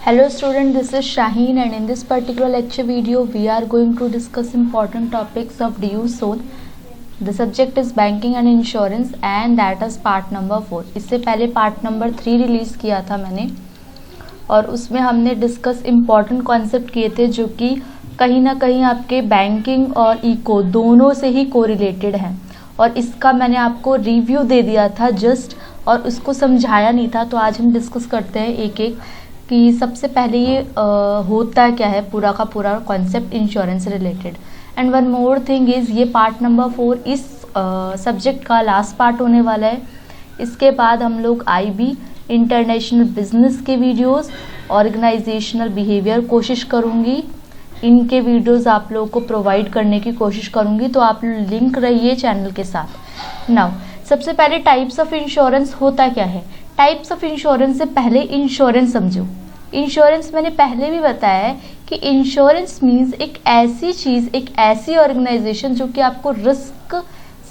Hello student, this is Shaheen and in this particular lecture video we are going to discuss important topics of DU Zone. The subject is banking and insurance and that is part number 4. इससे पहले part number 3 release किया था मैंने और उसमें हमने discuss important concept किए थे जो कि कहीं ना कहीं आपके बैंकिंग और इको दोनों से ही कोरिलेटेड हैं और इसका मैंने आपको रिव्यू दे दिया था जस्ट और उसको समझाया नहीं था। तो आज हम डिस्कस करते हैं एक एक कि सबसे पहले ये होता क्या है पूरा का पूरा concept insurance related. And one more thing is ये पार्ट नंबर 4 इस सब्जेक्ट का लास्ट पार्ट होने वाला है। इसके बाद हम लोग IB इंटरनेशनल बिजनेस के वीडियोस, ऑर्गेनाइजेशनल बिहेवियर कोशिश करूँगी, इनके वीडियोस आप लोगों को प्रोवाइड करने की कोशिश करूँगी। तो आप लिंक रहिए चैनल के साथ। नाउ सबसे पहले टाइप्स ऑफ इंश्योरेंस होता क्या है। टाइप्स ऑफ इंश्योरेंस से पहले इंश्योरेंस समझो। इंश्योरेंस मैंने पहले भी बताया है कि इंश्योरेंस मीन्स एक ऐसी चीज़, एक ऐसी ऑर्गेनाइजेशन जो कि आपको रिस्क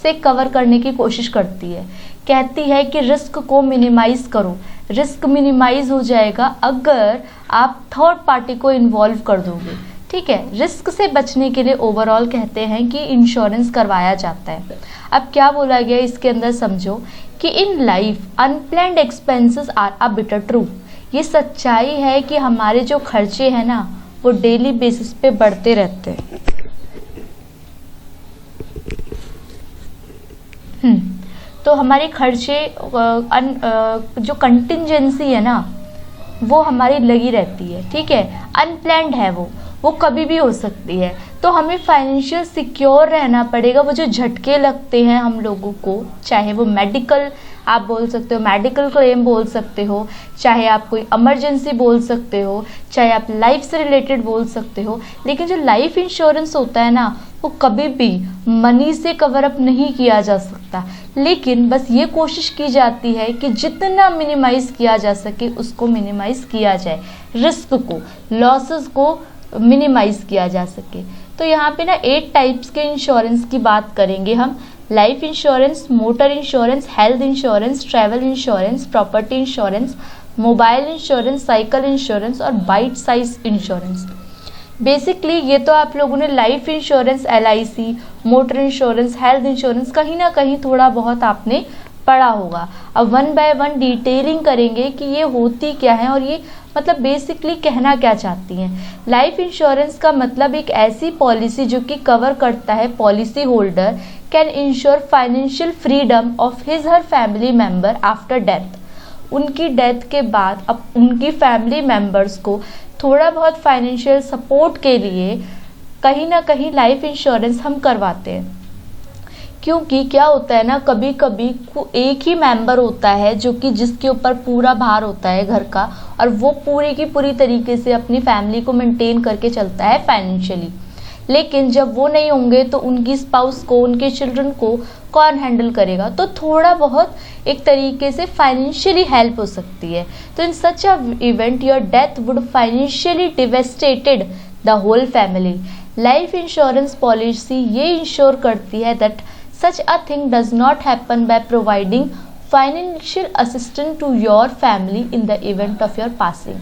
से कवर करने की कोशिश करती है, कहती है कि रिस्क को मिनिमाइज करो। रिस्क मिनिमाइज हो जाएगा अगर आप थर्ड पार्टी को इन्वॉल्व कर दोगे, ठीक है। रिस्क से बचने के लिए ओवरऑल कहते हैं कि इंश्योरेंस करवाया जाता है। अब क्या बोला गया इसके अंदर समझो कि in life unplanned expenses are a bitter true. ये सच्चाई है कि हमारे जो खर्चे हैं ना वो डेली बेसिस पे बढ़ते रहते हैं। तो हमारे खर्चे जो कंटिंजेंसी है ना वो हमारी लगी रहती है, ठीक है। अनप्लैन्ड है वो कभी भी हो सकती है। तो हमें फाइनेंशियल सिक्योर रहना पड़ेगा। वो जो झटके लगते हैं हम लोगों को, चाहे वो मेडिकल आप बोल सकते हो, मेडिकल क्लेम बोल सकते हो, चाहे आप कोई इमरजेंसी बोल सकते हो, चाहे आप लाइफ से रिलेटेड बोल सकते हो, लेकिन जो लाइफ इंश्योरेंस होता है ना वो कभी भी मनी से कवर अप नहीं किया जा सकता। लेकिन बस ये कोशिश की जाती है कि जितना मिनिमाइज किया जा सके उसको मिनिमाइज किया जाए, रिस्क को, लॉसेस को मिनिमाइज किया जा सके। तो यहाँ पे ना 8 टाइप्स के इंश्योरेंस की बात करेंगे हम। Life insurance, motor insurance, health insurance, travel insurance, property insurance, mobile insurance, cycle insurance और बाइट साइज इंश्योरेंस। बेसिकली ये तो आप लोगों ने life insurance, LIC, motor insurance, health insurance कहीं ना कहीं थोड़ा बहुत आपने पढ़ा होगा। अब वन बाय वन डिटेलिंग करेंगे कि ये होती क्या है और ये मतलब बेसिकली कहना क्या चाहती हैं। लाइफ इंश्योरेंस का मतलब एक ऐसी पॉलिसी जो कि कवर करता है policy holder can ensure financial freedom of his her family member after death. उनकी डेथ के बाद अब उनकी फैमिली मेंबर्स को थोड़ा बहुत फाइनेंशियल सपोर्ट के लिए कहीं ना कहीं लाइफ इंश्योरेंस हम करवाते हैं। क्योंकि क्या होता है ना, कभी कभी एक ही मेंबर होता है जो कि जिसके ऊपर पूरा भार होता है घर का और वो पूरी की पूरी तरीके से अपनी फैमिली को मेंटेन करके चलता है फाइनेंशियली। लेकिन जब वो नहीं होंगे तो उनकी स्पाउस को, उनके चिल्ड्रन को कौन हैंडल करेगा। तो थोड़ा बहुत एक तरीके से फाइनेंशियली हेल्प हो सकती है। तो in such a event your death would financially devastated the whole family. Life insurance policy ये इंश्योर करती है that such a thing does not happen by providing financial assistance to your family in the event of your passing।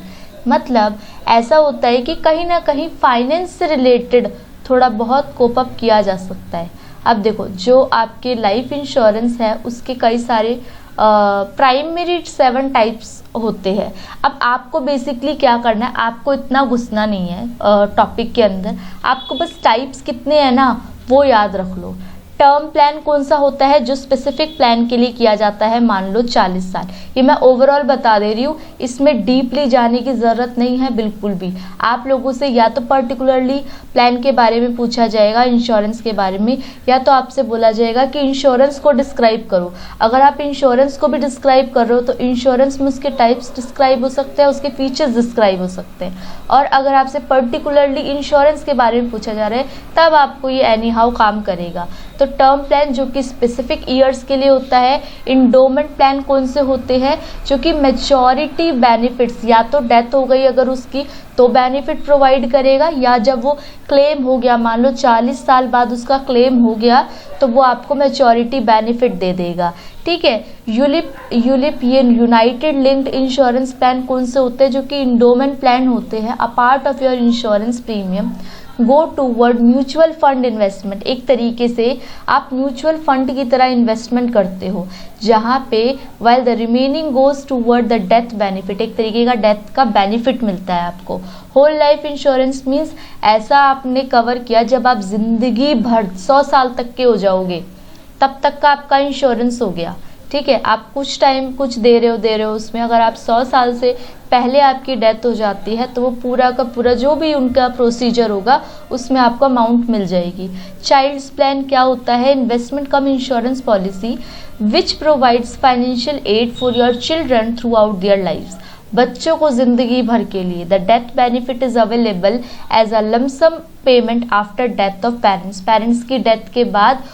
मतलब ऐसा होता है कि कहीं ना कहीं फाइनेंस से रिलेटेड थोड़ा बहुत कोप अप किया जा सकता है। अब देखो जो आपके लाइफ इंश्योरेंस है उसके कई सारे प्राइमरी 7 टाइप्स होते हैं। अब आपको बेसिकली क्या करना है, आपको इतना घुसना नहीं है टॉपिक के अंदर, आपको बस टाइप्स कितने हैं ना वो याद रख लो। टर्म प्लान कौन सा होता है जो स्पेसिफिक प्लान के लिए किया जाता है, मान लो 40 साल। ये मैं ओवरऑल बता दे रही हूँ, इसमें डीपली जाने की ज़रूरत नहीं है बिल्कुल भी। आप लोगों से या तो पर्टिकुलरली प्लान के बारे में पूछा जाएगा, इंश्योरेंस के बारे में, या तो आपसे बोला जाएगा कि इंश्योरेंस को डिस्क्राइब करो। अगर आप इंश्योरेंस को भी डिस्क्राइब कर रहे हो तो इंश्योरेंस में उसके टाइप्स डिस्क्राइब हो सकते हैं, उसके फीचर्स डिस्क्राइब हो सकते हैं। और अगर आपसे पर्टिकुलरली इंश्योरेंस के बारे में पूछा जा रहा है तब आपको ये एनी हाउ काम करेगा। तो तो टर्म प्लान जो कि स्पेसिफिक ईयर्स के लिए होता है। इंडोमेंट प्लान कौन से होते हैं, जो कि मैच्योरिटी बेनिफिट्स, या तो डेथ हो गई अगर उसकी तो बेनिफिट प्रोवाइड करेगा, या जब वो क्लेम हो गया, मान लो 40 साल बाद उसका क्लेम हो गया, तो वो आपको मैच्योरिटी बेनिफिट दे देगा। ठीक है। यूलिप ये यूनाइटेड लिंक्ड इंश्योरेंस प्लान कौन से होते हैं, जो कि इंडोमेंट प्लान होते हैं। A part of your insurance premium go toward mutual fund investment, एक तरीके से आप म्यूचुअल फंड की तरह इन्वेस्टमेंट करते हो, जहाँ पे while the remaining goes toward the death benefit, एक तरीके का डेथ का बेनिफिट मिलता है आपको। होल लाइफ इंश्योरेंस मीन्स ऐसा आपने कवर किया जब आप जिंदगी भर 100 साल तक के हो जाओगे तब तक का आपका इंश्योरेंस हो गया। ठीक है। आप कुछ टाइम कुछ दे रहे हो उसमें, अगर आप 100 साल से पहले आपकी डेथ हो जाती है तो वो पूरा का पूरा जो भी उनका प्रोसीजर होगा उसमें आपको अमाउंट मिल जाएगी। चाइल्ड्स प्लान क्या होता है, investment cum insurance policy which provides financial aid for your children throughout their lives, बच्चों को जिंदगी भर के लिए। The death benefit is available as a lump sum payment after death of parents, parents की डेथ के बाद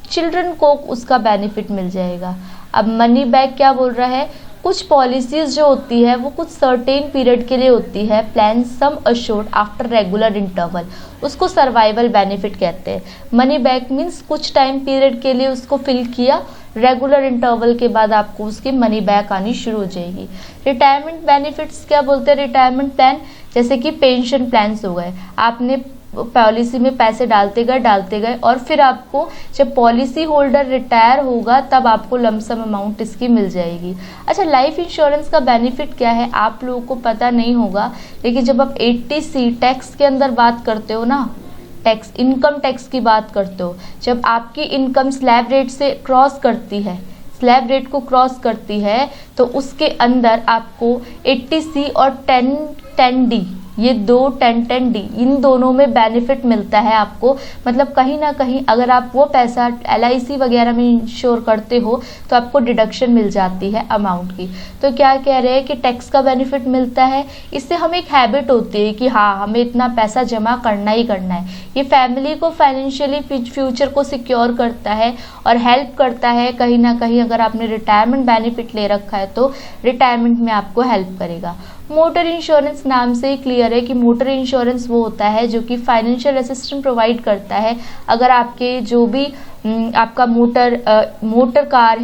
चिल्ड्रन को उसका बेनिफिट मिल जाएगा। अब मनी बैक क्या बोल रहा है, कुछ पॉलिसीज जो होती है वो कुछ सर्टेन पीरियड के लिए होती है। Plan sum assured after regular interval, उसको सर्वाइवल बेनिफिट कहते हैं। मनी बैक मीन्स कुछ टाइम पीरियड के लिए उसको फिल किया, रेगुलर इंटरवल के बाद आपको उसकी मनी बैक आनी शुरू हो जाएगी। रिटायरमेंट बेनिफिट्स क्या बोलते हैं, रिटायरमेंट प्लान जैसे कि पेंशन प्लान्स हो गए, आपने पॉलिसी में पैसे डालते गए और फिर आपको जब पॉलिसी होल्डर रिटायर होगा तब आपको लमसम अमाउंट इसकी मिल जाएगी। अच्छा, लाइफ इंश्योरेंस का बेनिफिट क्या है आप लोगों को पता नहीं होगा, लेकिन जब आप 80C टैक्स के अंदर बात करते हो ना, टैक्स इनकम टैक्स की बात करते हो, जब आपकी इनकम स्लैब रेट से क्रॉस करती है, स्लैब रेट को क्रॉस करती है, तो उसके अंदर आपको 80C और 10D ये दो 10D इन दोनों में बेनिफिट मिलता है आपको। मतलब कहीं ना कहीं अगर आप वो पैसा LIC वगैरह में इंश्योर करते हो तो आपको डिडक्शन मिल जाती है अमाउंट की। तो क्या कह रहे हैं कि टैक्स का बेनिफिट मिलता है, इससे हमें एक हैबिट होती है कि हाँ हमें इतना पैसा जमा करना ही करना है। ये फैमिली को फाइनेंशियली फ्यूचर को सिक्योर करता है और हेल्प करता है कहीं ना कहीं। अगर आपने रिटायरमेंट बेनिफिट ले रखा है तो रिटायरमेंट में आपको हेल्प करेगा। मोटर इंश्योरेंस नाम से ही क्लियर है कि मोटर इंश्योरेंस वो होता है जो कि फाइनेंशियल असिस्टेंस प्रोवाइड करता है। अगर आपके जो भी आपका मोटर कार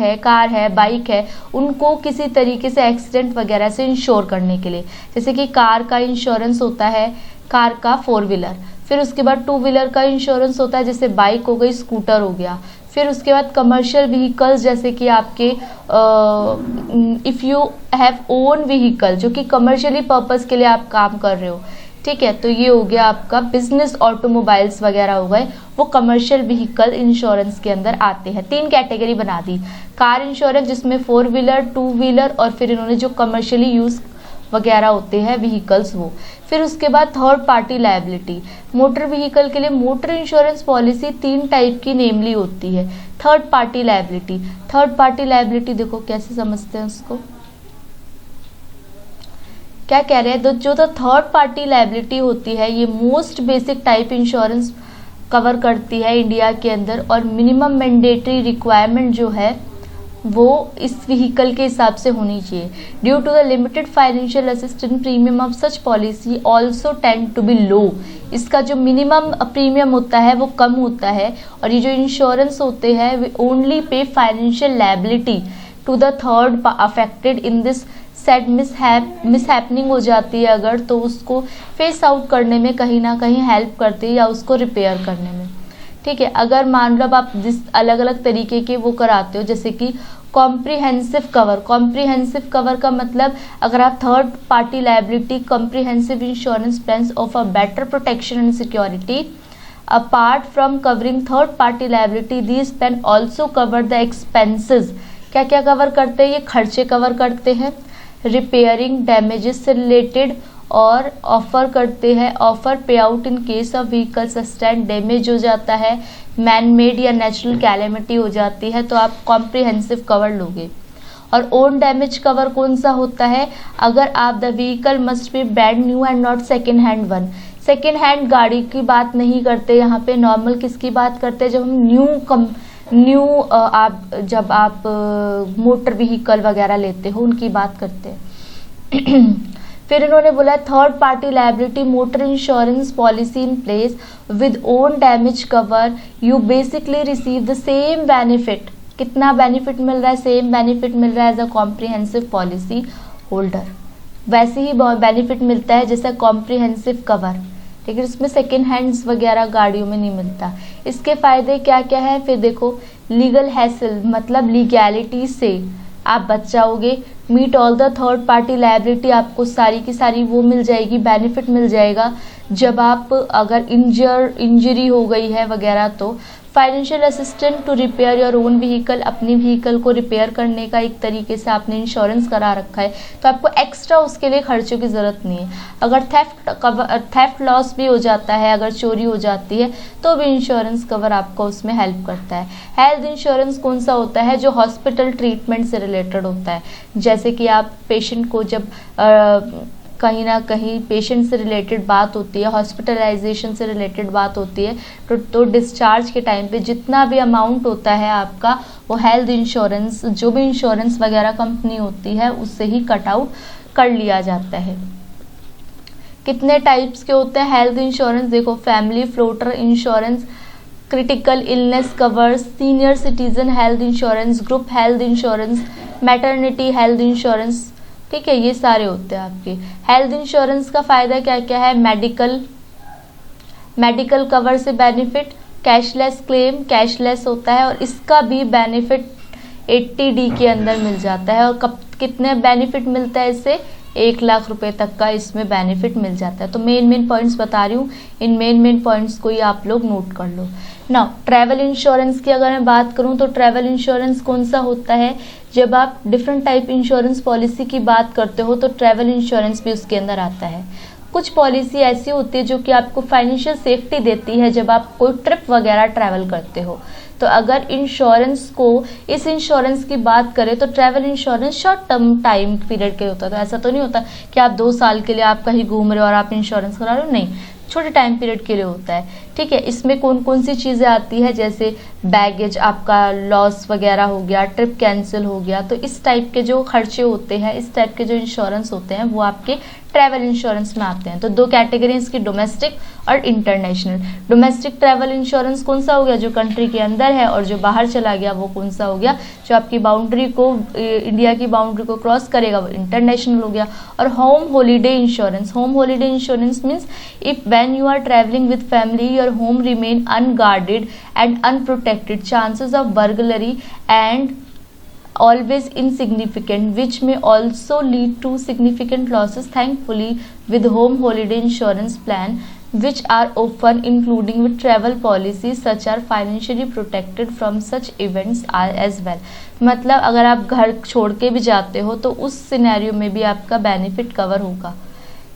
है, बाइक है, उनको किसी तरीके से एक्सीडेंट वगैरह से इंश्योर करने के लिए, जैसे कि कार का इंश्योरेंस होता है, कार का 4 व्हीलर, फिर उसके बाद 2 व्हीलर का इंश्योरेंस होता है जैसे बाइक हो गई, स्कूटर हो गया, फिर उसके बाद कमर्शियल व्हीकल्स जैसे कि आपके if you have own vehicle जो कि कमर्शियली पर्पस के लिए आप काम कर रहे हो, ठीक है, तो ये हो गया आपका बिजनेस ऑटोमोबाइल्स वगैरह हो गए, वो कमर्शियल व्हीकल इंश्योरेंस के अंदर आते हैं। 3 कैटेगरी बना दी, कार इंश्योरेंस जिसमें 4 व्हीलर, 2 व्हीलर और फिर इन्होंने जो कमर्शियली यूज वगैरह होते हैं व्हीकल्स वो। फिर उसके बाद third party liability, motor vehicle के लिए मोटर इंश्योरेंस पॉलिसी 3 टाइप की नेमली होती है। थर्ड पार्टी लायबिलिटी देखो कैसे समझते हैं उसको, क्या कह रहे हैं, जो तो थर्ड पार्टी लायबिलिटी होती है ये most basic type insurance cover करती है इंडिया के अंदर, और मिनिमम मैंडेटरी रिक्वायरमेंट जो है वो इस व्हीकल के हिसाब से होनी चाहिए। Due to the limited financial assistance premium of such policy also tend to be low, इसका जो मिनिमम प्रीमियम होता है वो कम होता है, और ये जो इंश्योरेंस होते हैं वे only pay financial liability to the third affected in this said mishappening हो जाती है अगर, तो उसको फेस आउट करने में कहीं ना कहीं हेल्प करती है या उसको रिपेयर करने में, ठीक है। अगर मान लो आप जिस अलग अलग तरीके के वो कराते हो, जैसे कि कॉम्प्रिहेंसिव कवर का मतलब अगर आप third party liability comprehensive insurance plans of a better protection and security apart from covering third party liability, these plan also cover the expenses, क्या क्या कवर करते हैं, ये खर्चे कवर करते हैं, रिपेयरिंग डैमेजेस से रिलेटेड, और ऑफर करते हैं ऑफर पे out in case of vehicle sustain damage हो जाता है, मैन मेड या नेचुरल कैलेमिटी हो जाती है तो आप कॉम्प्रिहेंसिव कवर लोगे। और ओन डैमेज कवर कौन सा होता है, अगर आप the vehicle must be brand new and not second hand one, second hand गाड़ी की बात नहीं करते यहाँ पे, नॉर्मल किसकी बात करते हैं, जब हम जब आप मोटर व्हीकल वगैरह लेते हो उनकी बात करते हैं। फिर इन्होंने बोला third party liability motor insurance policy in place with own damage cover, you basically receive the same benefit. कितना बेनिफिट मिल रहा है, सेम बेनिफिट मिल रहा है as a comprehensive policy holder, वैसे ही बेनिफिट मिलता है जैसा कॉम्प्रिहेंसिव कवर, लेकिन उसमें सेकेंड हैंड्स वगैरह गाड़ियों में नहीं मिलता। इसके फायदे क्या क्या है, फिर देखो लीगल हैसल मतलब लीगैलिटी से आप बच जाओगे, meet all the third party liability, आपको सारी की सारी वो मिल जाएगी, बेनिफिट मिल जाएगा जब आप अगर इंजरी हो गई है वगैरह तो। Financial assistant to repair your own vehicle, अपनी व्हीकल को रिपेयर करने का एक तरीके से आपने इंश्योरेंस करा रखा है तो आपको एक्स्ट्रा उसके लिए खर्चों की ज़रूरत नहीं है। अगर थेफ्ट लॉस भी हो जाता है, अगर चोरी हो जाती है तो भी इंश्योरेंस कवर आपको उसमें हेल्प करता है। हेल्थ इंश्योरेंस कौन सा होता है, जो हॉस्पिटल ट्रीटमेंट से रिलेटेड होता है, जैसे कि आप पेशेंट को जब कहीं ना कहीं पेशेंट से रिलेटेड बात होती है, हॉस्पिटलाइजेशन से रिलेटेड बात होती है तो डिस्चार्ज के टाइम पे जितना भी अमाउंट होता है आपका वो हेल्थ इंश्योरेंस, जो भी इंश्योरेंस वगैरह कंपनी होती है उससे ही कट आउट कर लिया जाता है। कितने टाइप्स के होते हैं हेल्थ इंश्योरेंस, देखो family floater insurance, critical illness cover, senior citizen health insurance, group health insurance, maternity health insurance, ठीक है, ये सारे होते हैं आपके। हेल्थ इंश्योरेंस का फायदा क्या क्या है, मेडिकल कवर से बेनिफिट, कैशलेस क्लेम, कैशलेस होता है और इसका भी बेनिफिट 80D के अंदर मिल जाता है। और कब कितने बेनिफिट मिलता है इससे, 1 लाख रुपए तक का इसमें बेनिफिट मिल जाता है। तो मेन पॉइंट्स बता रही हूँ, इन मेन पॉइंट्स को ही आप लोग नोट कर लो। नाउ ट्रैवल इंश्योरेंस की अगर मैं बात करूं तो ट्रैवल इंश्योरेंस कौन सा होता है, जब आप डिफरेंट टाइप इंश्योरेंस पॉलिसी की बात करते हो तो ट्रैवल इंश्योरेंस भी उसके अंदर आता है। कुछ पॉलिसी ऐसी होती है जो कि आपको फाइनेंशियल सेफ्टी देती है जब आप कोई ट्रिप वगैरह ट्रैवल करते हो। तो अगर इंश्योरेंस को, इस इंश्योरेंस की बात करें तो travel insurance short term time period के होता है। तो ऐसा तो नहीं होता कि आप 2 साल के लिए आप कहीं घूम रहे हो और आप इंश्योरेंस करा रहे हो, नहीं, छोटे टाइम पीरियड के लिए होता है, ठीक है। इसमें कौन कौन सी चीज़ें आती है, जैसे बैगेज आपका लॉस वगैरह हो गया, ट्रिप कैंसिल हो गया, तो इस टाइप के जो खर्चे होते हैं, इस टाइप के जो इंश्योरेंस होते हैं वो आपके ट्रैवल इंश्योरेंस में आते हैं। तो 2 कैटेगरी इसकी, डोमेस्टिक और इंटरनेशनल। डोमेस्टिक ट्रैवल इंश्योरेंस कौन सा हो गया, जो कंट्री के अंदर है, और जो बाहर चला गया वो कौन सा हो गया, जो आपकी बाउंड्री को, इंडिया की बाउंड्री को क्रॉस करेगा, वो इंटरनेशनल हो गया। और home holiday insurance, home holiday insurance means if when you are traveling with family your home remain unguarded and unprotected, chances of burglary and always insignificant which may also lead to significant losses. Thankfully with home holiday insurance plan which are often including with travel policies such are financially protected from such events as well. मतलब अगर आप घर छोड़ के भी जाते हो तो उस सिनेरियो में भी आपका बेनिफिट कवर होगा।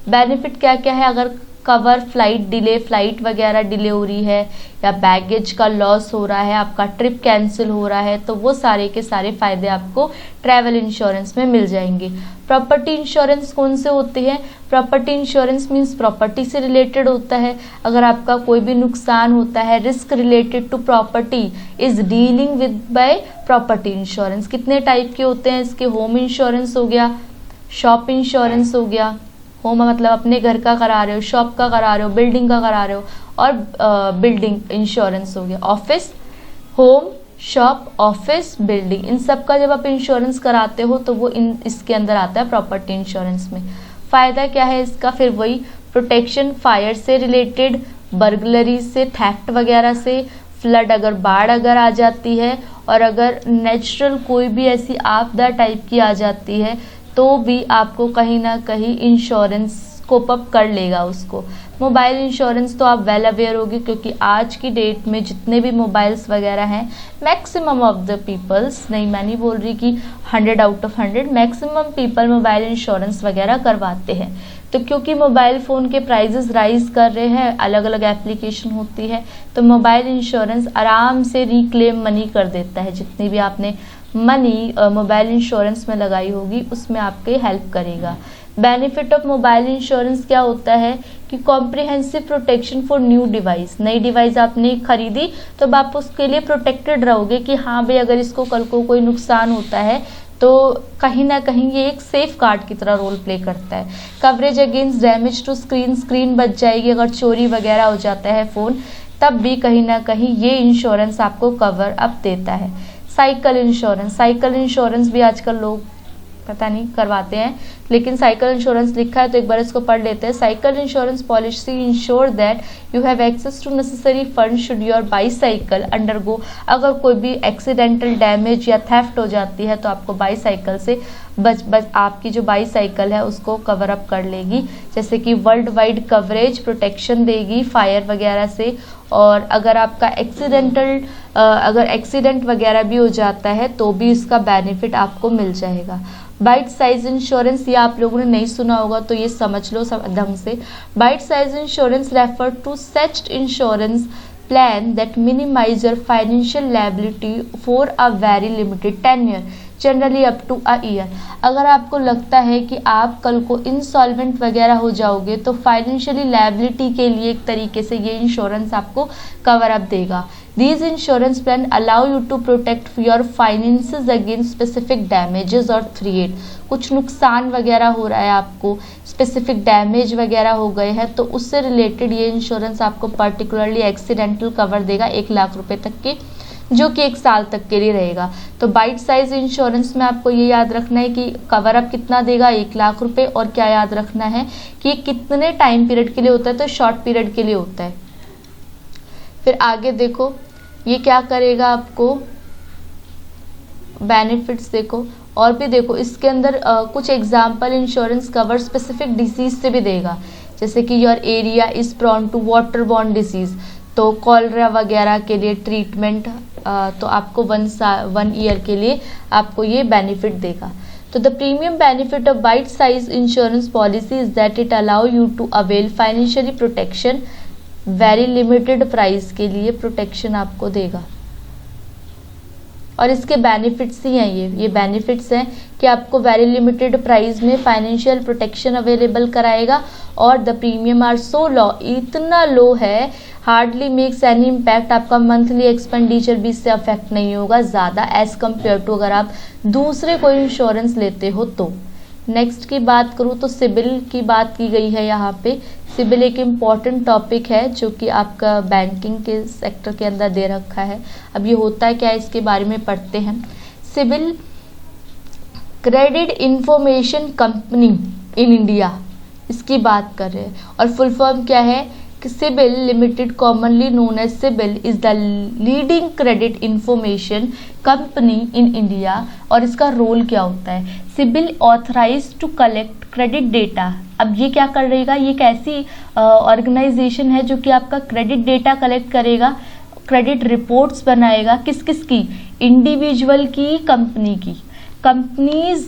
बेनिफिट क्या क्या है, अगर कवर फ्लाइट डिले, फ्लाइट वगैरह डिले हो रही है या बैगेज का लॉस हो रहा है, आपका ट्रिप कैंसिल हो रहा है, तो वो सारे के सारे फायदे आपको ट्रैवल इंश्योरेंस में मिल जाएंगे। प्रॉपर्टी इंश्योरेंस कौन से होते हैं, प्रॉपर्टी इंश्योरेंस मीन्स प्रॉपर्टी से रिलेटेड होता है। अगर आपका कोई भी नुकसान होता है, risk related to property is dealing with by property insurance. कितने टाइप के होते हैं इसके, होम इंश्योरेंस हो गया, शॉप इंश्योरेंस हो गया, होम मतलब अपने घर का करा रहे हो, शॉप का करा रहे हो, बिल्डिंग का करा रहे हो, और बिल्डिंग इंश्योरेंस हो गया, office, home, shop, office, building, इन सब का जब आप इंश्योरेंस कराते हो तो वो इसके अंदर आता है प्रॉपर्टी इंश्योरेंस में। फायदा क्या है इसका, फिर वही प्रोटेक्शन फायर से रिलेटेड, बर्गलरी से, थेफ्ट वगैरह से, फ्लड अगर बाढ़ अगर आ जाती है, और अगर नेचुरल कोई भी ऐसी आपदा टाइप की आ जाती है तो भी आपको कहीं ना कहीं इंश्योरेंस कोप अप कर लेगा उसको। मोबाइल इंश्योरेंस तो आप वेल अवेयर होगी, क्योंकि आज की डेट में जितने भी मोबाइल्स वगैरह हैं, मैक्सिमम ऑफ द पीपल्स, नहीं मैं नहीं बोल रही कि 100 out of 100, maximum people mobile insurance वगैरह करवाते हैं। तो क्योंकि मोबाइल फ़ोन के प्राइजेस राइज कर रहे हैं, अलग अलग एप्लीकेशन होती है, तो मोबाइल इंश्योरेंस आराम से रिक्लेम मनी कर देता है। जितनी भी आपने मनी मोबाइल इंश्योरेंस में लगाई होगी उसमें आपके हेल्प करेगा। बेनिफिट ऑफ मोबाइल इंश्योरेंस क्या होता है कि comprehensive protection for new device, नई डिवाइस आपने खरीदी तो अब आप उसके लिए प्रोटेक्टेड रहोगे कि हाँ भाई अगर इसको कल को कोई नुकसान होता है तो कहीं ना कहीं ये एक सेफ गार्ड की तरह रोल प्ले करता है। Coverage against damage to screen, screen बच जाएगी अगर चोरी वगैरह हो जाता है फ़ोन, तब भी कहीं ना कहीं ये इंश्योरेंस आपको कवर अप देता है। साइकिल इंश्योरेंस, साइकिल इंश्योरेंस भी आजकल लोग पता नहीं करवाते हैं, लेकिन साइकिल इंश्योरेंस लिखा है तो एक बार इसको पढ़ लेते हैं। Cycle insurance policy insure that you have access to necessary fund should your bicycle undergo, अगर कोई भी एक्सीडेंटल डैमेज या थेफ्ट हो जाती है तो आपको बाईसाइकिल से बच आपकी जो बाईसाइकिल है उसको कवर अप कर लेगी, जैसे कि वर्ल्ड वाइड कवरेज प्रोटेक्शन देगी फायर वगैरह से। और अगर आपका अगर एक्सीडेंट वगैरह भी हो जाता है तो भी इसका बेनिफिट आपको मिल जाएगा। बाइट साइज इंश्योरेंस, ये आप लोगों ने नहीं सुना होगा तो ये समझ लो ढंग से। Bite size insurance refer to such insurance plan that minimise your financial liability for a very limited tenure, generally up to a year. अगर आपको लगता है कि आप कल को इंसॉल्वेंट वगैरह हो जाओगे तो फाइनेंशियली लायबिलिटी के लिए एक तरीके से ये इंश्योरेंस आपको कवर अप देगा। These insurance plan allow you to protect your finances against specific damages or threat। कुछ नुकसान वगैरह हो रहा है आपको, स्पेसिफिक डैमेज वगैरह हो गए हैं तो उससे रिलेटेड ये इंश्योरेंस आपको पर्टिकुलरली एक्सीडेंटल कवर देगा 1 लाख रुपए तक के, जो कि 1 साल तक के लिए रहेगा। तो बाइट साइज इंश्योरेंस में आपको ये याद रखना है कि कवर अप कितना देगा, 1 लाख रुपए, और क्या याद रखना है कि ये कितने टाइम पीरियड के लिए होता है, तो शॉर्ट पीरियड के लिए होता है। फिर आगे देखो ये क्या करेगा, आपको बेनिफिट्स देखो और भी देखो इसके अंदर कुछ example insurance cover specific disease से भी देगा, जैसे कि your area is prone to water borne disease, तो कॉलरा वगैरह के लिए ट्रीटमेंट तो आपको 1 ईयर के लिए आपको ये बेनिफिट देगा। तो the premium benefit of bite size insurance policy is that it allow you to avail financially protection, very limited price के लिए प्रोटेक्शन आपको देगा। और इसके बेनिफिट्स ही हैं ये बेनिफिट्स हैं कि आपको वेरी लिमिटेड प्राइस में फाइनेंशियल प्रोटेक्शन अवेलेबल कराएगा और द प्रीमियम आर सो लो, इतना लो है, हार्डली मेक्स एनी इम्पैक्ट, आपका मंथली एक्सपेंडिचर भी इससे अफेक्ट नहीं होगा ज़्यादा एज कम्पेयर टू अगर आप दूसरे कोई इंश्योरेंस लेते हो तो। नेक्स्ट की बात करूँ तो सिबिल की बात की गई है यहाँ पे। सिबिल एक इम्पॉर्टेंट टॉपिक है जो कि आपका बैंकिंग के सेक्टर के अंदर दे रखा है। अब ये होता है क्या, इसके बारे में पढ़ते हैं। CIBIL credit information company in India, इसकी बात कर रहे हैं और फुल फॉर्म क्या है कि CIBIL limited, commonly known as CIBIL, is the leading credit information company in India. और इसका रोल क्या होता है, CIBIL authorise to collect credit data. अब ये क्या करेगा, ये एक ऐसी ऑर्गेनाइजेशन है जो कि आपका क्रेडिट डेटा कलेक्ट करेगा, क्रेडिट रिपोर्ट्स बनाएगा, किस किस की, इंडिविजुअल की, कंपनी की, कंपनीज,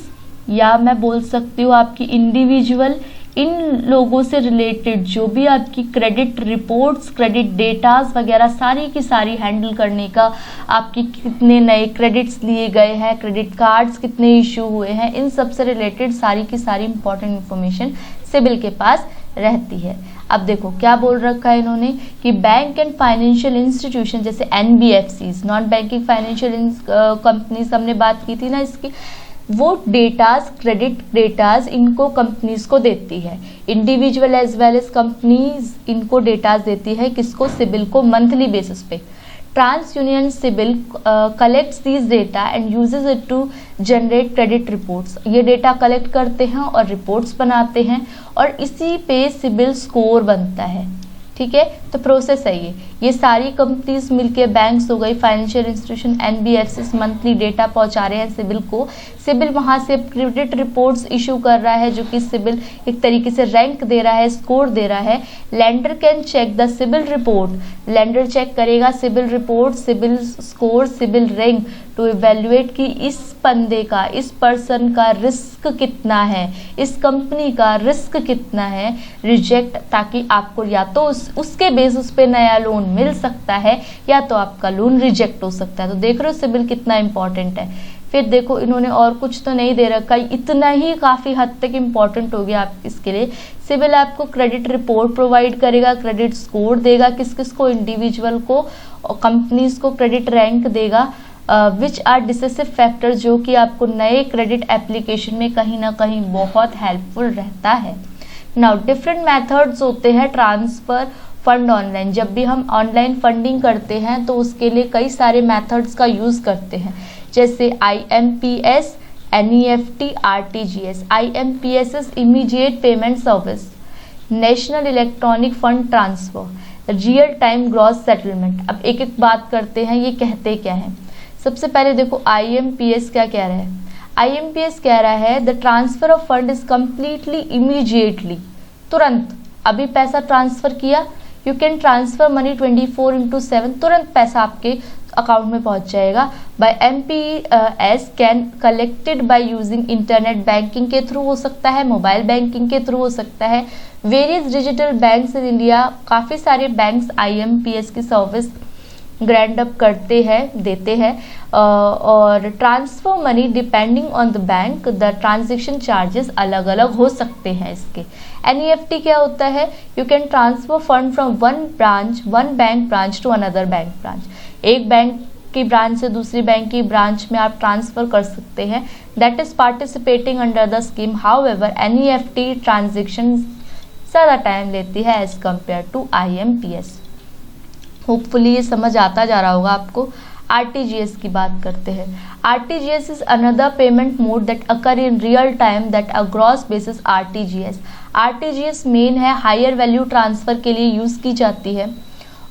या मैं बोल सकती हूँ आपकी इंडिविजुअल, इन लोगों से रिलेटेड जो भी आपकी क्रेडिट रिपोर्ट्स, क्रेडिट डेटाज वगैरह सारी की सारी हैंडल करने का, आपकी कितने नए क्रेडिट्स लिए गए हैं, क्रेडिट कार्ड्स कितने इशू हुए हैं, इन सब से रिलेटेड सारी की सारी इंपॉर्टेंट इन्फॉर्मेशन सिबिल के पास रहती है। अब देखो क्या बोल रखा है इन्होंने कि बैंक एंड फाइनेंशियल इंस्टीट्यूशन जैसे NBFCs, non banking financial companies, हमने बात की थी ना इसकी, वो डेटाज, क्रेडिट डेटाज इनको कंपनीज को देती है, individual as well as companies इनको डेटाज देती है, किसको, सिबिल को, मंथली बेसिस पे। TransUnion CIBIL collects these data and uses it to generate credit reports. ये डेटा कलेक्ट करते हैं और रिपोर्ट्स बनाते हैं और इसी पे सिबिल स्कोर बनता है। ठीक है, तो प्रोसेस है ये सारी कंपनीज मिलके, बैंक्स हो गई, financial institution, NBFCs monthly data पहुंचा रहे हैं सिबिल को। सिबिल वहां से क्रेडिट रिपोर्ट्स इशू कर रहा है जो कि सिबिल एक तरीके से रैंक दे रहा है, स्कोर दे रहा है। Lender can check the CIBIL report, lender check करेगा CIBIL report, CIBIL score, CIBIL rank to evaluate कि इस बंदे का, इस पर्सन का रिस्क कितना है, इस कंपनी का रिस्क कितना है, रिजेक्ट, ताकि आपको या तो उसके बेसिस पे नया लोन मिल सकता है या तो आपका लोन रिजेक्ट हो सकता है। तो देख रहे हो सिबिल कितना इंपॉर्टेंट है। फिर देखो इन्होंने और कुछ तो नहीं दे रखा, इतना ही काफ़ी हद तक इम्पॉर्टेंट हो गया आप इसके लिए। सिविल आपको क्रेडिट रिपोर्ट प्रोवाइड करेगा, क्रेडिट स्कोर देगा, किस किस को, इंडिविजुअल को और कंपनीज को क्रेडिट रैंक देगा, विच आर डिसिसिव फैक्टर, जो कि आपको नए क्रेडिट एप्लीकेशन में कहीं ना कहीं बहुत हेल्पफुल रहता है। नाउ डिफरेंट मेथड्स होते हैं ट्रांसफ़र फंड ऑनलाइन। जब भी हम ऑनलाइन फंडिंग करते हैं तो उसके लिए कई सारे मेथड्स का यूज़ करते हैं, जैसे IMPS, NEFT, RTGS। IMPS is immediate payment service, national electronic fund transfer, real time gross settlement. अब एक एक बात करते हैं, ये कहते क्या है। सबसे पहले देखो IMPS क्या कह रहा है। IMPS कह रहा है the transfer of fund is completely immediately, तुरंत। अभी पैसा ट्रांसफर किया, यू कैन ट्रांसफर मनी 24/7, तुरंत पैसा आपके अकाउंट में पहुंच जाएगा। By MPS can collected by using internet banking के थ्रू हो सकता है, मोबाइल बैंकिंग के थ्रू हो सकता है। Various digital banks in India, काफ़ी सारे बैंक्स IMPS की सर्विस ग्रैंड अप करते हैं, देते हैं। और transfer money depending on the bank, the transaction charges अलग अलग हो सकते हैं इसके। NEFT क्या होता है, you can transfer fund from one bank branch to another bank branch. एक बैंक की ब्रांच से दूसरी बैंक की ब्रांच में आप ट्रांसफर कर सकते हैं, that is participating under the scheme. However NEFT transaction ज़्यादा टाइम लेती है as compare to IMPS। Hopefully ये समझ आता जा रहा होगा आपको। RTGS की बात करते हैं। RTGS is another payment mode that occur in real time that a gross basis RTGS। RTGS main है, हायर वैल्यू ट्रांसफ़र के लिए यूज़ की जाती है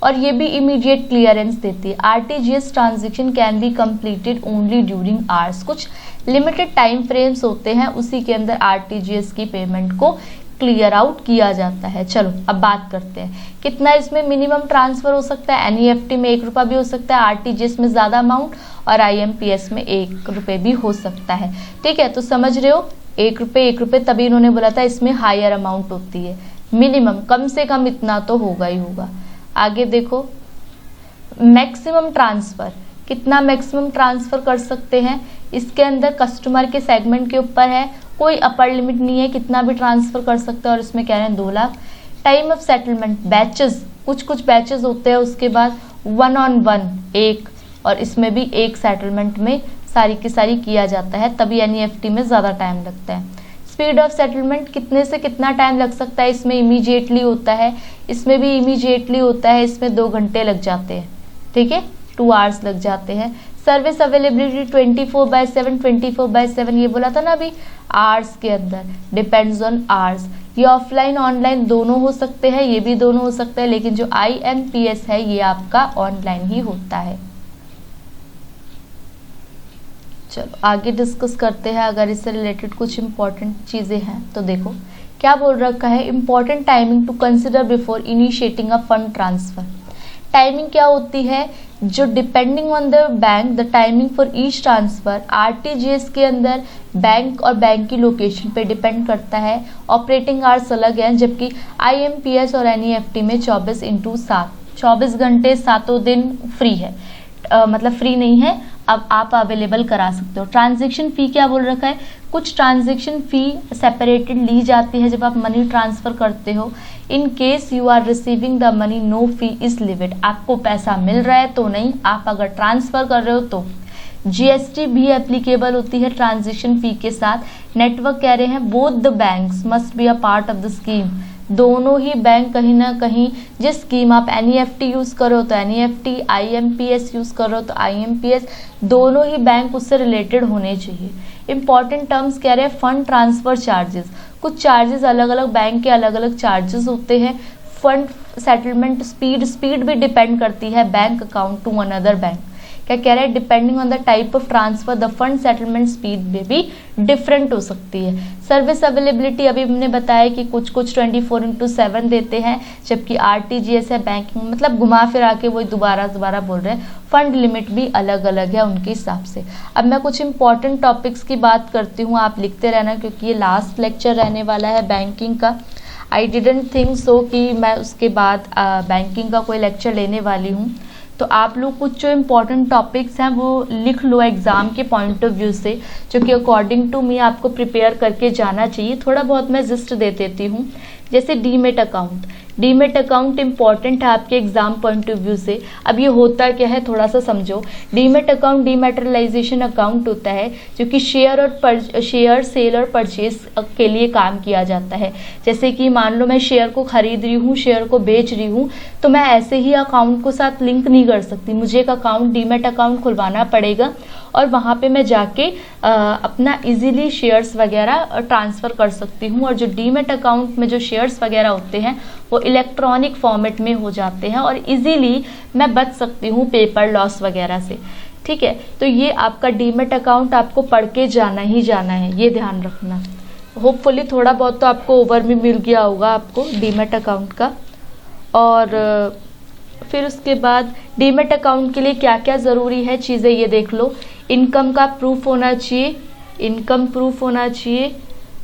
और ये भी इमीडिएट क्लियरेंस देती है। RTGS transaction can be completed only during hours. कुछ लिमिटेड टाइम फ्रेम्स होते हैं, उसी के अंदर RTGS की पेमेंट को क्लियर आउट किया जाता है। चलो अब बात करते हैं कितना इसमें मिनिमम ट्रांसफर हो सकता है। NEFT में 1 रुपया भी हो सकता है, RTGS में ज़्यादा अमाउंट और IMPS में 1 रुपये भी हो सकता है। ठीक है, तो समझ रहे हो, 1 रुपये तभी इन्होंने बोला था इसमें हायर अमाउंट होती है। मिनिमम कम से कम इतना तो होगा ही होगा। आगे देखो मैक्सिमम ट्रांसफ़र, कितना मैक्सिमम ट्रांसफ़र कर सकते हैं। इसके अंदर कस्टमर के सेगमेंट के ऊपर है, कोई अपर लिमिट नहीं है, कितना भी ट्रांसफ़र कर सकते हैं और इसमें कह रहे हैं 2 lakh. Time of settlement, batches, कुछ बैचेस होते हैं, उसके बाद 1-on-1 एक, और इसमें भी एक सेटलमेंट में सारी की सारी किया जाता है, तभी NEFT में ज़्यादा टाइम लगता है। स्पीड ऑफ सेटलमेंट, कितने से कितना टाइम लग सकता है, इसमें इमीडिएटली होता है, इसमें भी इमीडिएटली होता है, इसमें 2 घंटे लग जाते हैं। ठीक है, 2 आवर्स लग जाते हैं। सर्विस अवेलेबिलिटी 24/7 ये बोला था ना अभी, आवर्स के अंदर, डिपेंड्स ऑन आवर्स। ये ऑफलाइन ऑनलाइन दोनों हो सकते हैं, ये भी दोनों हो सकते हैं, लेकिन जो IMPS है ये आपका ऑनलाइन ही होता है। चलो आगे डिस्कस करते हैं, अगर इससे रिलेटेड कुछ इंपॉर्टेंट चीज़ें हैं तो देखो क्या बोल रखा है। Important timing to consider before initiating a fund transfer. Timing क्या होती है, जो depending on the bank the timing for each transfer. RTGS के अंदर बैंक और बैंक की लोकेशन पे डिपेंड करता है, ऑपरेटिंग आवर्स अलग हैं, जबकि IMPS और NEFT में 24/7, 24 घंटे 7 दिन फ्री है, मतलब फ्री नहीं है, अब आप अवेलेबल करा सकते हो। ट्रांजैक्शन फ़ी क्या बोल रखा है, कुछ ट्रांजैक्शन फ़ी सेपरेटेड ली जाती है जब आप मनी ट्रांसफ़र करते हो। In case you are receiving the money no fee is limit, आपको पैसा मिल रहा है तो नहीं, आप अगर ट्रांसफ़र कर रहे हो तो। GST भी एप्लीकेबल होती है ट्रांजैक्शन फ़ी के साथ। नेटवर्क कह रहे हैं both the banks must be a part of the scheme, दोनों ही बैंक कहीं ना कहीं, जिस स्कीम आप NEFT यूज़ करो तो NEFT, IMPS यूज़ करो तो IMPS, दोनों ही बैंक उससे रिलेटेड होने चाहिए। इंपॉर्टेंट टर्म्स कह रहे हैं फंड ट्रांसफ़र चार्जेस, कुछ चार्जेस अलग अलग बैंक के अलग अलग चार्जेस होते हैं। फंड सेटलमेंट स्पीड भी डिपेंड करती है bank account to another bank. क्या कह रहा है, depending on the type of transfer the fund settlement speed में भी डिफरेंट हो सकती है। सर्विस अवेलेबिलिटी अभी हमने बताया कि कुछ 24/7 देते हैं, जबकि RTGS है बैंकिंग, मतलब घुमा फिरा के वही दोबारा बोल रहे हैं। फंड लिमिट भी अलग अलग है उनके हिसाब से। अब मैं कुछ इंपॉर्टेंट टॉपिक्स की बात करती हूँ, आप लिखते रहना क्योंकि ये लास्ट लेक्चर रहने वाला है बैंकिंग का। आई डिडंट थिंक सो कि मैं उसके बाद बैंकिंग का कोई लेक्चर लेने वाली हूँ, तो आप लोग कुछ जो इम्पोर्टेंट टॉपिक्स हैं वो लिख लो एग्ज़ाम के पॉइंट ऑफ व्यू से, जो कि अकॉर्डिंग टू मी आपको प्रिपेयर करके जाना चाहिए। थोड़ा बहुत मैं जिस्ट दे देती हूँ। जैसे demat account, demat account important है आपके एग्जाम पॉइंट ऑफ व्यू से। अब ये होता क्या है थोड़ा सा समझो। डीमेट अकाउंट डीमैटेरियलाइजेशन अकाउंट होता है जो कि शेयर सेल और परचेज के लिए काम किया जाता है। जैसे कि मान लो मैं शेयर को खरीद रही हूँ, शेयर को बेच रही हूँ, तो मैं ऐसे ही अकाउंट को साथ लिंक नहीं कर सकती। मुझे एक अकाउंट डीमेट अकाउंट खुलवाना पड़ेगा और वहाँ पे मैं जाके अपना इजीली शेयर्स वगैरह ट्रांसफ़र कर सकती हूँ। और जो डीमेट अकाउंट में जो शेयर्स वगैरह होते हैं वो इलेक्ट्रॉनिक फॉर्मेट में हो जाते हैं और इजीली मैं बच सकती हूँ पेपर लॉस वगैरह से। ठीक है, तो ये आपका डीमेट अकाउंट आपको पढ़ के जाना ही जाना है, ये ध्यान रखना। होपफुली थोड़ा बहुत तो आपको ओवर भी मिल गया होगा आपको डीमेट अकाउंट का। और फिर उसके बाद डीमेट अकाउंट के लिए क्या क्या ज़रूरी है चीज़ें ये देख लो। इनकम का प्रूफ होना चाहिए, इनकम प्रूफ होना चाहिए,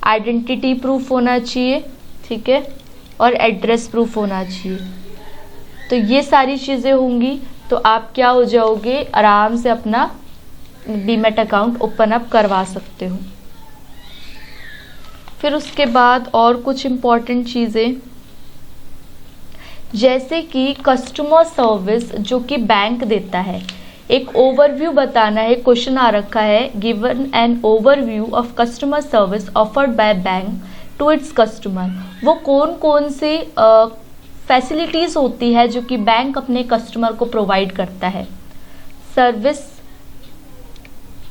आइडेंटिटी प्रूफ होना चाहिए, ठीक है, और एड्रेस प्रूफ होना चाहिए। तो ये सारी चीज़ें होंगी तो आप क्या हो जाओगे, आराम से अपना डीमेट अकाउंट ओपन अप करवा सकते हो। फिर उसके बाद और कुछ इम्पॉर्टेंट चीज़ें जैसे कि कस्टमर सर्विस जो कि बैंक देता है। एक ओवरव्यू बताना है, क्वेश्चन आ रखा है, given an overview of customer service offered by bank to its customer. वो कौन कौन से फैसिलिटीज़ होती है जो कि बैंक अपने कस्टमर को प्रोवाइड करता है। सर्विस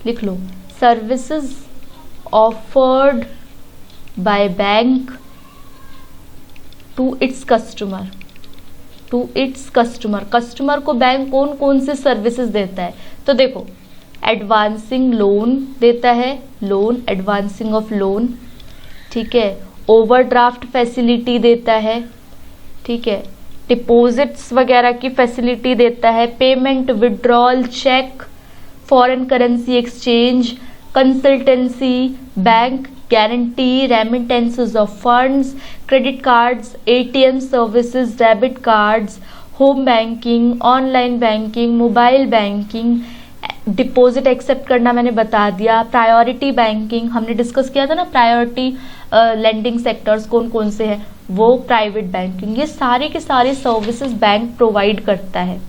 लिख लो, services offered by bank to its customer, to its customer. Customer को बैंक कौन कौन से सर्विसेज देता है, तो देखो एडवांसिंग लोन देता है, लोन एडवांसिंग ऑफ लोन, ठीक है, ओवरड्राफ्ट फैसिलिटी देता है, ठीक है, डिपॉजिट्स वगैरह की फैसिलिटी देता है, payment withdrawal, cheque, foreign currency exchange, consultancy, bank guarantee, remittances of funds, credit cards, ATM services, debit cards, home banking, online banking, mobile banking, deposit accept करना मैंने बता दिया, प्रायोरिटी बैंकिंग हमने डिस्कस किया था ना, प्रायोरिटी लेंडिंग सेक्टर्स कौन कौन से हैं, वो प्राइवेट बैंकिंग, ये सारे के सारे सर्विसेज बैंक प्रोवाइड करता है।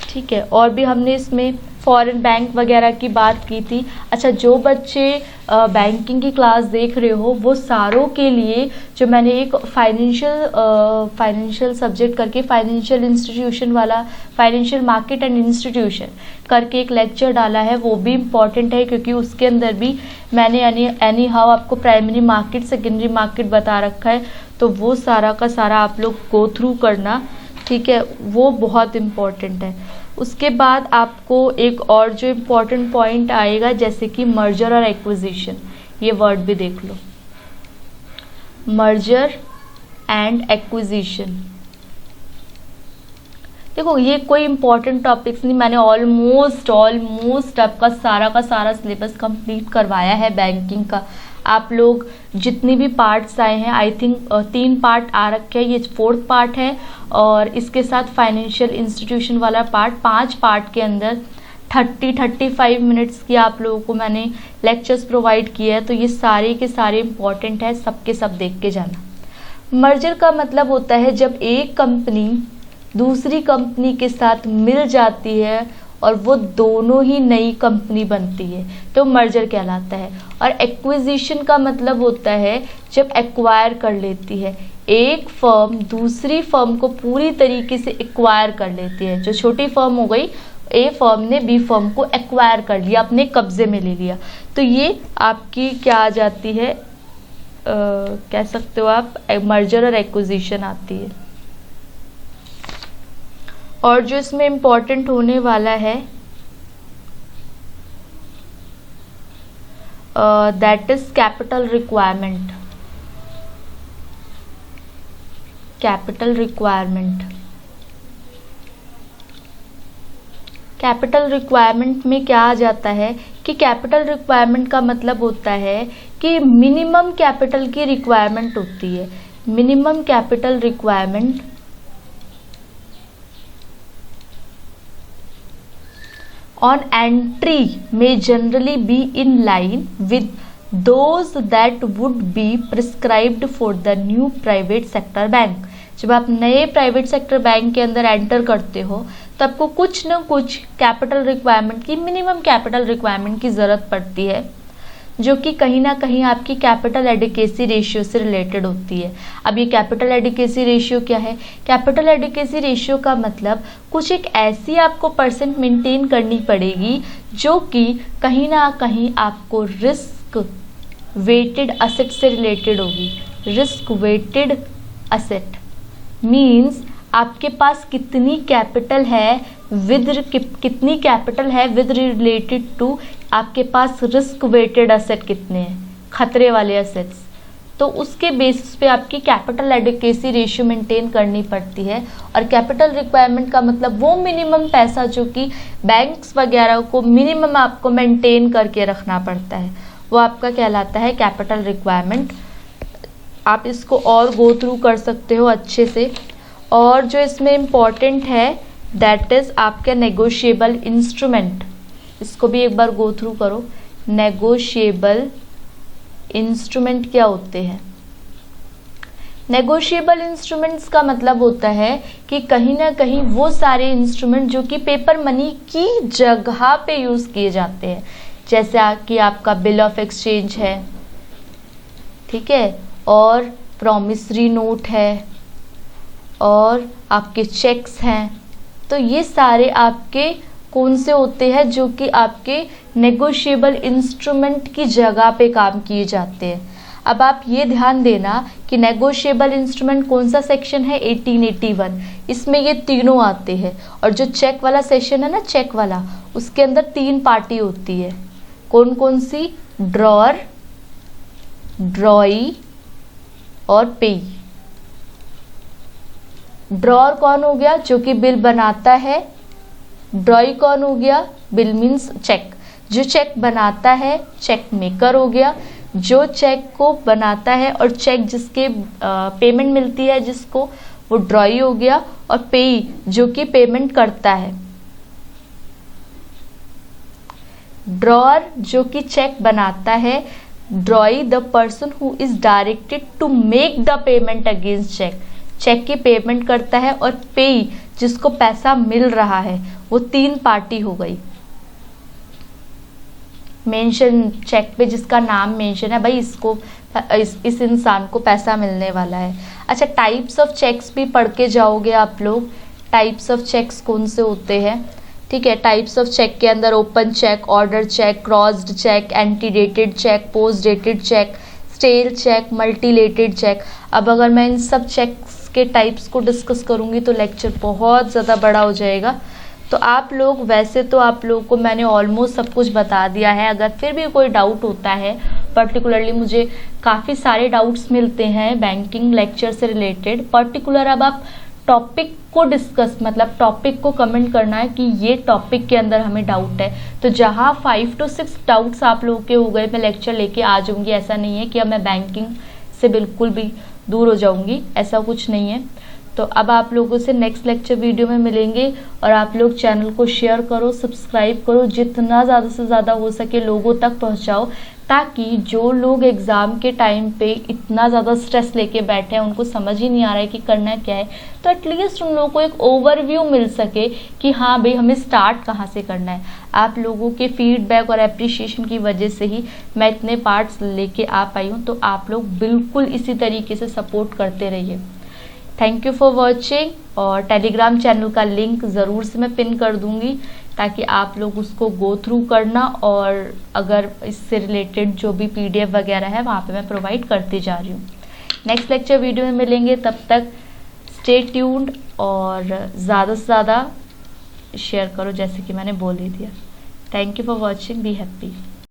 ठीक है, और भी हमने इसमें फॉरेन बैंक वगैरह की बात की थी। अच्छा, जो बच्चे बैंकिंग की क्लास देख रहे हो वो सारों के लिए जो मैंने एक फाइनेंशियल सब्जेक्ट करके फाइनेंशियल इंस्टीट्यूशन वाला, फाइनेंशियल मार्केट एंड इंस्टीट्यूशन करके एक लेक्चर डाला है, वो भी इम्पॉर्टेंट है क्योंकि उसके अंदर भी मैंने एनी हाउ आपको प्राइमरी मार्केट, सेकेंडरी मार्केट बता रखा है, तो वो सारा का सारा आप लोग गो थ्रू करना। ठीक है, वो बहुत इम्पॉर्टेंट है। उसके बाद आपको एक और जो इम्पोर्टेंट पॉइंट आएगा जैसे कि मर्जर और एक्विजिशन, ये वर्ड भी देख लो, मर्जर एंड एक्विजिशन। देखो ये कोई इम्पोर्टेंट टॉपिक्स नहीं, मैंने ऑलमोस्ट आपका सारा का सारा सिलेबस कंप्लीट करवाया है बैंकिंग का। आप लोग जितनी भी पार्ट्स आए हैं, आई थिंक 3 पार्ट आ रखे हैं, ये 4th पार्ट है, और इसके साथ फाइनेंशियल इंस्टीट्यूशन वाला पार्ट, 5 पार्ट के अंदर 30-35 मिनट्स की आप लोगों को मैंने लेक्चर्स प्रोवाइड किए हैं, तो ये सारे के सारे इम्पॉर्टेंट है, सबके सब देख के जाना। मर्जर का मतलब होता है जब एक कंपनी दूसरी कंपनी के साथ मिल जाती है और वो दोनों ही नई कंपनी बनती है, तो मर्जर कहलाता है। और एक्विजिशन का मतलब होता है जब एक्वायर कर लेती है, एक फर्म दूसरी फर्म को पूरी तरीके से एक्वायर कर लेती है। जो छोटी फर्म हो गई, ए फर्म ने बी फर्म को एक्वायर कर लिया, अपने कब्जे में ले लिया, तो ये आपकी क्या आ जाती है, कह सकते हो आप, मर्जर और एक्विजिशन आती है। और जो इसमें इम्पोर्टेंट होने वाला है that is capital requirement. Capital requirement, capital requirement में क्या आ जाता है कि कैपिटल रिक्वायरमेंट का मतलब होता है कि मिनिमम कैपिटल की रिक्वायरमेंट होती है। Minimum capital requirement on entry may generally be in line with those that would be prescribed for the new private sector bank। जब आप नए प्राइवेट सेक्टर बैंक के अंदर एंटर करते हो तो आपको कुछ न कुछ कैपिटल रिक्वायरमेंट की, मिनिमम कैपिटल रिक्वायरमेंट की ज़रूरत पड़ती है, जो कि कहीं ना कहीं आपकी कैपिटल एडिकेसी रेशियो से रिलेटेड होती है। अब ये कैपिटल एडिकेसी रेशियो क्या है? कैपिटल एडिकेसी रेशियो का मतलब कुछ एक ऐसी आपको परसेंट मेंटेन करनी पड़ेगी जो कि कहीं ना कहीं आपको रिस्क वेटेड असेट से रिलेटेड होगी। रिस्क वेटेड असेट मीन्स आपके पास कितनी कैपिटल है कितनी कैपिटल है विद रिलेटेड टू आपके पास रिस्क वेटेड असेट कितने हैं, खतरे वाले असेट्स। तो उसके बेसिस पे आपकी कैपिटल एडिकेसी रेशियो मेंटेन करनी पड़ती है। और कैपिटल रिक्वायरमेंट का मतलब वो मिनिमम पैसा जो कि बैंक्स वगैरह को मिनिमम आपको मेंटेन करके रखना पड़ता है, वो आपका कहलाता है कैपिटल रिक्वायरमेंट। आप इसको और गो थ्रू कर सकते हो अच्छे से। और जो इसमें इम्पॉर्टेंट है दैट इज़ आपके नेगोशिएबल इंस्ट्रूमेंट, इसको भी एक बार गो थ्रू करो। नेगोशिएबल इंस्ट्रूमेंट क्या होते हैं? नेगोशिएबल इंस्ट्रूमेंट्स का मतलब होता है कि कहीं ना कहीं वो सारे इंस्ट्रूमेंट जो कि पेपर मनी की जगह पे यूज़ किए जाते हैं, जैसे कि आपका बिल ऑफ एक्सचेंज है, ठीक है, और प्रॉमिसरी नोट है, और आपके चेक्स हैं। तो ये सारे आपके कौन से होते हैं जो कि आपके नेगोशिएबल इंस्ट्रूमेंट की जगह पे काम किए जाते हैं। अब आप ये ध्यान देना कि नेगोशिएबल इंस्ट्रूमेंट कौन सा सेक्शन है? 1881। इसमें ये तीनों आते हैं। और जो चेक वाला सेशन है ना, चेक वाला, उसके अंदर 3 पार्टी होती है। कौन कौन सी? ड्रॉअर, ड्रॉई और पेई। ड्रॉअर कौन हो गया? जो कि बिल बनाता है। ड्रॉई कौन हो गया? बिल मीन्स चेक, जो चेक बनाता है, चेक मेकर हो गया, जो चेक को बनाता है और चेक जिसके पेमेंट मिलती है जिसको, वो ड्रॉई हो गया। और पेई जो कि पेमेंट करता है। ड्रॉअर जो कि चेक बनाता है, drawee the person who is directed to make the payment against cheque, cheque की पेमेंट करता है। और पेई जिसको पैसा मिल रहा है, वो 3 पार्टी हो गई। मेंशन चेक पे जिसका नाम मेंशन है, भाई इसको इस इंसान को पैसा मिलने वाला है। अच्छा, टाइप्स ऑफ चेक्स भी पढ़ के जाओगे आप लोग। टाइप्स ऑफ चेक्स कौन से होते हैं, ठीक है। टाइप्स ऑफ चेक के अंदर open cheque, order cheque, crossed cheque, antedated cheque, post dated cheque, stale cheque, mutilated cheque. अब अगर मैं इन सब चेक्स के टाइप्स को डिस्कस करूंगी तो लेक्चर बहुत ज़्यादा बड़ा हो जाएगा। तो आप लोग, वैसे तो आप लोगों को मैंने ऑलमोस्ट सब कुछ बता दिया है। अगर फिर भी कोई डाउट होता है, पर्टिकुलरली मुझे काफ़ी सारे डाउट्स मिलते हैं बैंकिंग लेक्चर से रिलेटेड, पर्टिकुलर अब आप टॉपिक को डिस्कस, मतलब टॉपिक को कमेंट करना है कि ये टॉपिक के अंदर हमें डाउट है। तो जहाँ 5 to 6 डाउट्स आप लोगों के हो गए, मैं लेक्चर लेके आ जाऊँगी। ऐसा नहीं है कि अब मैं बैंकिंग से बिल्कुल भी दूर हो जाऊँगी, ऐसा कुछ नहीं है। तो अब आप लोगों से नेक्स्ट लेक्चर वीडियो में मिलेंगे। और आप लोग चैनल को शेयर करो, सब्सक्राइब करो, जितना ज़्यादा से ज़्यादा हो सके लोगों तक पहुँचाओ, ताकि जो लोग एग्ज़ाम के टाइम पे इतना ज़्यादा स्ट्रेस लेके बैठे हैं, उनको समझ ही नहीं आ रहा है कि करना क्या है, तो एटलीस्ट उन लोगों को एक ओवरव्यू मिल सके कि हाँ भाई हमें स्टार्ट कहाँ से करना है। आप लोगों के फीडबैक और एप्रिशिएशन की वजह से ही मैं इतने पार्ट्स लेके आ पाई हूँ। तो आप लोग बिल्कुल इसी तरीके से सपोर्ट करते रहिए। Thank you for watching. और टेलीग्राम चैनल का लिंक ज़रूर से मैं पिन कर दूँगी ताकि आप लोग उसको गो थ्रू करना। और अगर इससे रिलेटेड जो भी PDF वगैरह है वहाँ पे मैं प्रोवाइड करती जा रही हूँ। नेक्स्ट लेक्चर वीडियो में मिलेंगे, तब तक स्टे ट्यून्ड और ज़्यादा से ज़्यादा शेयर करो, जैसे कि मैंने बोल ही दिया। Thank you for watching, be happy.